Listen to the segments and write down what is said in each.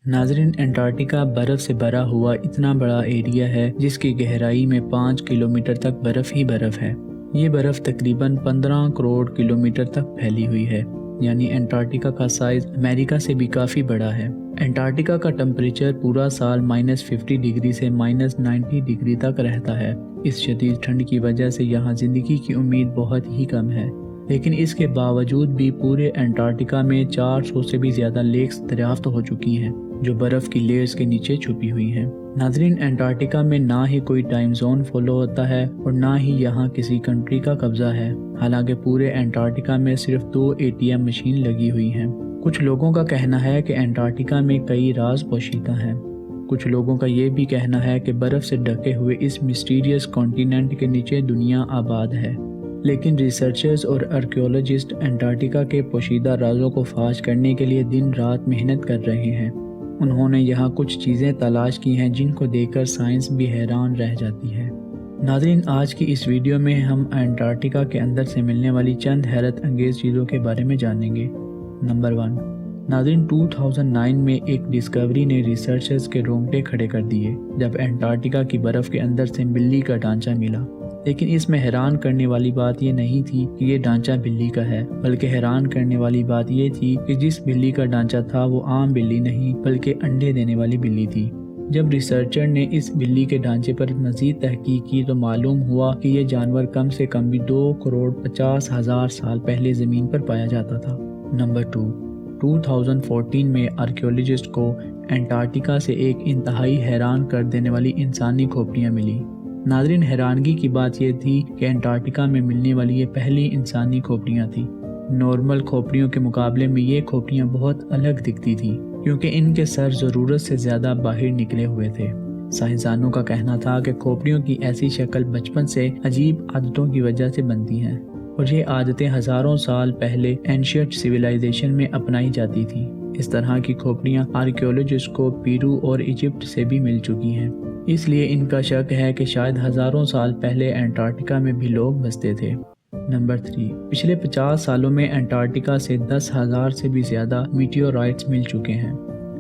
ناظرین، انٹارکٹیکا برف سے بھرا ہوا اتنا بڑا ایریا ہے جس کی گہرائی میں 5 کلومیٹر تک برف ہی برف ہے۔ یہ برف تقریباً 15 کروڑ کلومیٹر تک پھیلی ہوئی ہے، یعنی انٹارکٹیکا کا سائز امریکہ سے بھی کافی بڑا ہے۔ انٹارکٹیکا کا ٹمپریچر پورا سال -50 ڈگری سے -90 ڈگری تک رہتا ہے۔ اس شدید ٹھنڈ کی وجہ سے یہاں زندگی کی امید بہت ہی کم ہے، لیکن اس کے باوجود بھی پورے انٹارکٹیکا میں 400 سے بھی زیادہ لیکس دریافت ہو چکی ہیں جو برف کی لیئرز کے نیچے چھپی ہوئی ہیں۔ ناظرین، انٹارکٹیکا میں نہ ہی کوئی ٹائم زون فالو ہوتا ہے اور نہ ہی یہاں کسی کنٹری کا قبضہ ہے، حالانکہ پورے انٹارکٹیکا میں صرف 2 ATM مشین لگی ہوئی ہیں۔ کچھ لوگوں کا کہنا ہے کہ انٹارکٹیکا میں کئی راز پوشیدہ ہیں۔ کچھ لوگوں کا یہ بھی کہنا ہے کہ برف سے ڈھکے ہوئے اس مسٹیریس کانٹیننٹ کے نیچے دنیا آباد ہے، لیکن ریسرچرز اور آرکیولوجسٹ انٹارکٹیکا کے پوشیدہ رازوں کو فاش کرنے کے لیے دن رات محنت کر رہے ہیں۔ انہوں نے یہاں کچھ چیزیں تلاش کی ہیں جن کو دیکھ کر سائنس بھی حیران رہ جاتی ہے۔ ناظرین، آج کی اس ویڈیو میں ہم انٹارکٹیکا کے اندر سے ملنے والی چند حیرت انگیز چیزوں کے بارے میں جانیں گے۔ نمبر 1، ناظرین، 2009 میں ایک ڈسکوری نے ریسرچرز کے رونگٹے کھڑے کر دیے جب انٹارکٹیکا کی برف کے اندر سے بلی کا ڈھانچہ ملا۔ لیکن اس میں حیران کرنے والی بات یہ نہیں تھی کہ یہ ڈھانچہ بلی کا ہے، بلکہ حیران کرنے والی بات یہ تھی کہ جس بلی کا ڈھانچہ تھا وہ عام بلی نہیں بلکہ انڈے دینے والی بلی تھی۔ جب ریسرچر نے اس بلی کے ڈھانچے پر مزید تحقیق کی تو معلوم ہوا کہ یہ جانور کم سے کم بھی 2,50,000 سال پہلے زمین پر پایا جاتا تھا۔ نمبر 2، 2014 میں آرکیولوجسٹ کو انٹارکٹیکا سے ایک انتہائی حیران کر دینے والی انسانی کھوپڑیاں ملی۔ ناظرین، حیرانگی کی بات یہ تھی کہ انٹارکٹیکا میں ملنے والی یہ پہلی انسانی کھوپڑیاں تھیں۔ نارمل کھوپڑیوں کے مقابلے میں یہ کھوپڑیاں بہت الگ دکھتی تھیں کیونکہ ان کے سر ضرورت سے زیادہ باہر نکلے ہوئے تھے۔ سائنسدانوں کا کہنا تھا کہ کھوپڑیوں کی ایسی شکل بچپن سے عجیب عادتوں کی وجہ سے بنتی ہیں، اور یہ عادتیں ہزاروں سال پہلے اینشینٹ سویلائزیشن میں اپنائی جاتی تھیں۔ اس طرح کی کھوپڑیاں آرکیولوجسٹ کو پیرو اور ایجپٹ سے بھی مل چکی ہیں، اس لیے ان کا شک ہے کہ شاید ہزاروں سال پہلے انٹارکٹیکا میں بھی لوگ بستے تھے۔ نمبر 3، پچھلے 50 سالوں میں انٹارکٹیکا سے 10,000 سے بھی زیادہ میٹیورائٹس مل چکے ہیں۔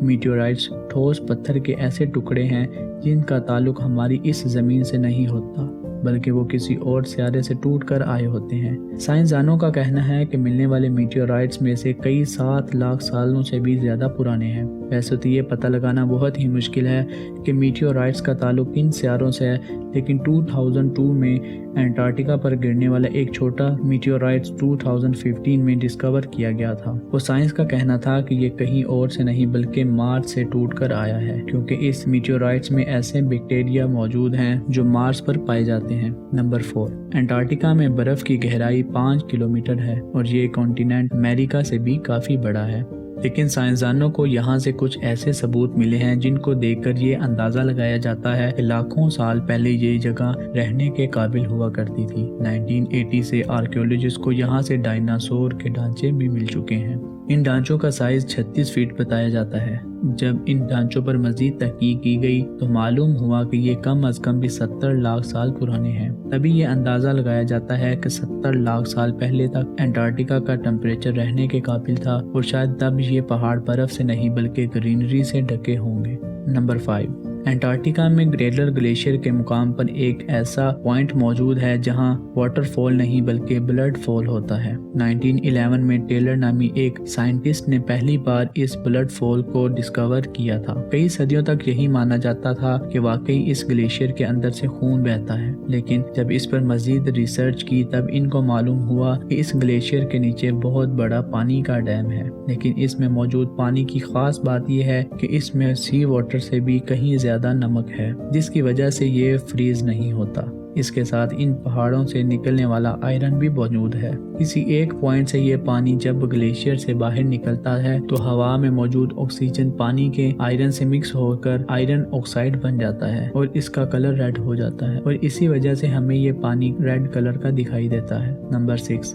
میٹیورائٹس ٹھوس پتھر کے ایسے ٹکڑے ہیں جن کا تعلق ہماری اس زمین سے نہیں ہوتا، بلکہ وہ کسی اور سیارے سے ٹوٹ کر آئے ہوتے ہیں۔ سائنسدانوں کا کہنا ہے کہ ملنے والے میٹیورائٹس میں سے کئی 7 لاکھ سالوں سے بھی زیادہ پرانے ہیں۔ ویسے تو یہ پتہ لگانا بہت ہی مشکل ہے کہ میٹیورائٹس کا تعلق کن سیاروں سے ہے، لیکن 2002 میں انٹارکٹیکا پر گرنے والا ایک چھوٹا میٹیورائٹ 2015 میں ڈسکور کیا گیا تھا۔ وہ سائنس کا کہنا تھا کہ یہ کہیں اور سے نہیں بلکہ مارس سے ٹوٹ کر آیا ہے، کیونکہ اس میٹیورائٹس میں ایسے بیکٹیریا موجود ہیں جو مارس پر پائے جاتے ہیں۔ نمبر 4، انٹارکٹیکا میں برف کی گہرائی 5 کلومیٹر ہے اور یہ کانٹیننٹ امریکہ سے بھی کافی بڑا ہے، لیکن سائنسدانوں کو یہاں سے کچھ ایسے ثبوت ملے ہیں جن کو دیکھ کر یہ اندازہ لگایا جاتا ہے کہ لاکھوں سال پہلے یہ جگہ رہنے کے قابل ہوا کرتی تھی۔ 1980 سے آرکیولوجسٹ کو یہاں سے ڈائناسور کے ڈھانچے بھی مل چکے ہیں۔ ان ڈھانچوں کا سائز 36 فیٹ بتایا جاتا ہے۔ جب ان ڈھانچوں پر مزید تحقیق کی گئی تو معلوم ہوا کہ یہ کم از کم بھی 70 لاکھ سال پرانے ہیں۔ تبھی یہ اندازہ لگایا جاتا ہے کہ 70 لاکھ سال پہلے تک انٹارکٹیکا کا ٹمپریچر رہنے کے قابل تھا، اور شاید تب یہ پہاڑ برف سے نہیں بلکہ گرینری سے ڈھکے ہوں گے۔ نمبر 5، انٹارکٹیکا میں گریڈلر گلیشیئر کے مقام پر ایک ایسا پوائنٹ موجود ہے جہاں واٹر فال نہیں بلکہ بلڈ فال ہوتا ہے۔ 1911 میں ٹیلر نامی ایک سائنٹسٹ نے پہلی بار اس بلڈ فال کو ڈسکور کیا تھا۔ کئی صدیوں تک یہی مانا جاتا تھا کہ واقعی اس گلیشیئر کے اندر سے خون بہتا ہے، لیکن جب اس پر مزید ریسرچ کی تب ان کو معلوم ہوا کہ اس گلیشیئر کے نیچے بہت بڑا پانی کا ڈیم ہے، لیکن اس میں موجود پانی کی خاص بات یہ ہے کہ اس میں سی واٹر سے بھی کہیں زیادہ نمک ہے، جس کی وجہ سے یہ فریز نہیں ہوتا۔ اس کے ساتھ ان پہاڑوں سے نکلنے والا آئرن بھی موجود ہے۔ کسی ایک پوائنٹ سے یہ پانی جب گلیشیئر سے باہر نکلتا ہے تو ہوا میں موجود آکسیجن پانی کے آئرن سے مکس ہو کر آئرن آکسائڈ بن جاتا ہے اور اس کا کلر ریڈ ہو جاتا ہے، اور اسی وجہ سے ہمیں یہ پانی ریڈ کلر کا دکھائی دیتا ہے۔ نمبر 6،